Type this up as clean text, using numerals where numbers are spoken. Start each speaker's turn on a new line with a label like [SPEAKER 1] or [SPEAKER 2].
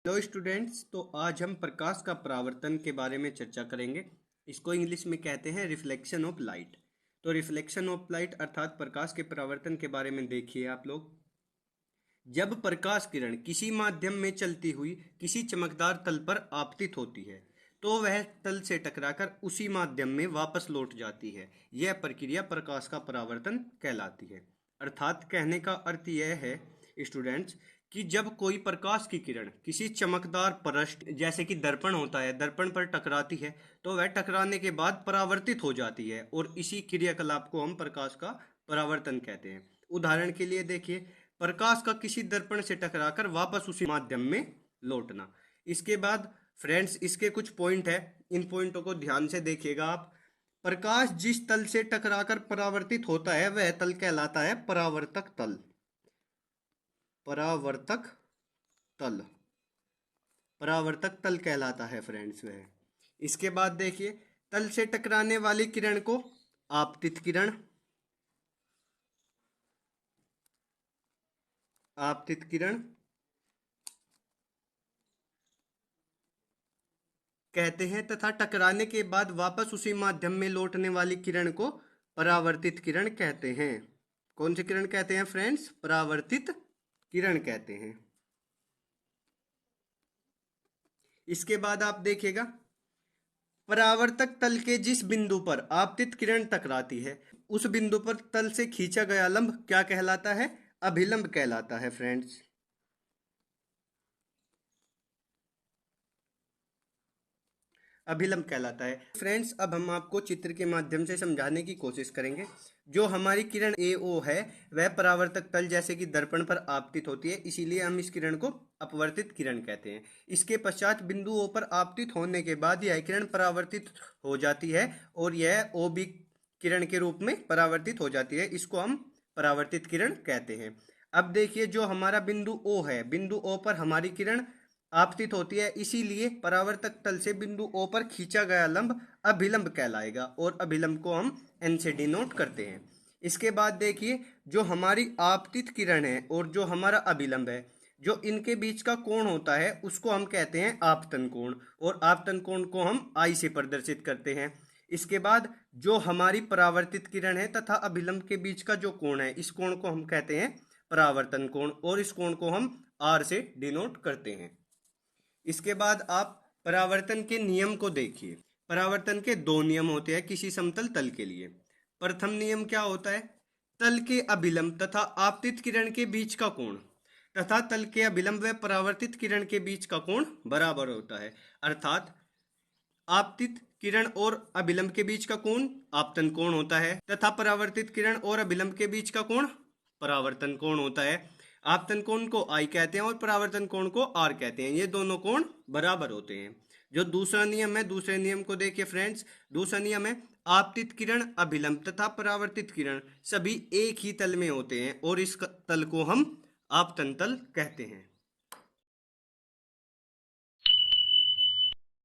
[SPEAKER 1] Hello students, तो आज हम प्रकाश का परावर्तन के बारे में चर्चा करेंगे। इसको इंग्लिश में कहते हैं रिफ्लेक्शन ऑफ लाइट। तो रिफ्लेक्शन ऑफ लाइट अर्थात प्रकाश के परावर्तन के बारे में देखिए आप लोग। जब प्रकाश किरण किसी माध्यम में चलती हुई किसी चमकदार तल पर आपतित होती है तो वह तल से टकराकर उसी माध्यम में वापस लौट जाती है। यह प्रक्रिया प्रकाश का परावर्तन कहलाती है। अर्थात कहने का अर्थ यह है स्टूडेंट्स कि जब कोई प्रकाश की किरण किसी चमकदार पृष्ठ जैसे कि दर्पण होता है, दर्पण पर टकराती है तो वह टकराने के बाद परावर्तित हो जाती है और इसी क्रियाकलाप को हम प्रकाश का परावर्तन कहते हैं। उदाहरण के लिए देखिए, प्रकाश का किसी दर्पण से टकराकर वापस उसी माध्यम में लौटना। इसके बाद फ्रेंड्स इसके कुछ पॉइंट है, इन पॉइंटों को ध्यान से देखिएगा आप। प्रकाश जिस तल से टकराकर परावर्तित होता है वह तल कहलाता है परावर्तक तल। परावर्तक तल, परावर्तक तल कहलाता है फ्रेंड्स वह। इसके बाद देखिए, तल से टकराने वाली किरण को आपतित किरण, आपतित किरण कहते हैं तथा टकराने के बाद वापस उसी माध्यम में लौटने वाली किरण को परावर्तित किरण कहते हैं। कौन सी किरण कहते हैं फ्रेंड्स? परावर्तित किरण कहते हैं। इसके बाद आप देखिएगा, परावर्तक तल के जिस बिंदु पर आपतित किरण टकराती है उस बिंदु पर तल से खींचा गया लंब क्या कहलाता है? अभिलंब कहलाता है फ्रेंड्स। अभिलंब कहलाता है फ्रेंड्स। अब हम आपको चित्र के माध्यम से समझाने की कोशिश करेंगे। जो हमारी किरण AO है वह परावर्तक तल जैसे कि दर्पण पर आपतित होती है, इसीलिए हम इस किरण को अपवर्तित किरण कहते हैं। इसके पश्चात बिंदु O पर आपतित होने के बाद यह किरण परावर्तित हो जाती है और यह OB किरण के रूप में परावर्तित हो जाती है। इसको हम परावर्तित किरण कहते हैं। अब देखिए, जो हमारा बिंदु O है, बिंदु O पर हमारी किरण आपतित होती है, इसीलिए परावर्तक तल से बिंदु O पर खींचा गया लंब अभिलंब कहलाएगा और अभिलंब को हम N से डिनोट करते हैं। इसके बाद देखिए, जो हमारी आपतित किरण है और जो हमारा अभिलंब है, जो इनके बीच का कोण होता है उसको हम कहते हैं आपतन कोण और आपतन कोण को हम I से प्रदर्शित करते हैं। इसके बाद जो हमारी परावर्तित किरण है तथा अभिलंब के बीच का जो कोण है, इस कोण को हम कहते हैं परावर्तन कोण और इस कोण को हम R से डिनोट करते हैं। इसके बाद आप परावर्तन के नियम को देखिए। परावर्तन के दो नियम होते हैं किसी समतल तल के लिए। प्रथम नियम क्या होता है? तल के अभिलंब तथा आपतित किरण के बीच का कोण तथा तल के अभिलंब व परावर्तित किरण के बीच का कोण बराबर होता है। अर्थात आपतित किरण और अभिलंब के बीच का कोण आपतन कोण होता है तथा परावर्तित किरण और अभिलंब के बीच का कोण परावर्तन कोण होता है। आपतन कोण को I कहते हैं और परावर्तन कोण को R कहते हैं। ये दोनों कोण बराबर होते हैं। जो दूसरा नियम है, दूसरे नियम को देखिए फ्रेंड्स। दूसरा नियम है, आपतित किरण, अभिलंब तथा परावर्तित किरण सभी एक ही तल में होते हैं और इस तल को हम आपतन तल कहते हैं।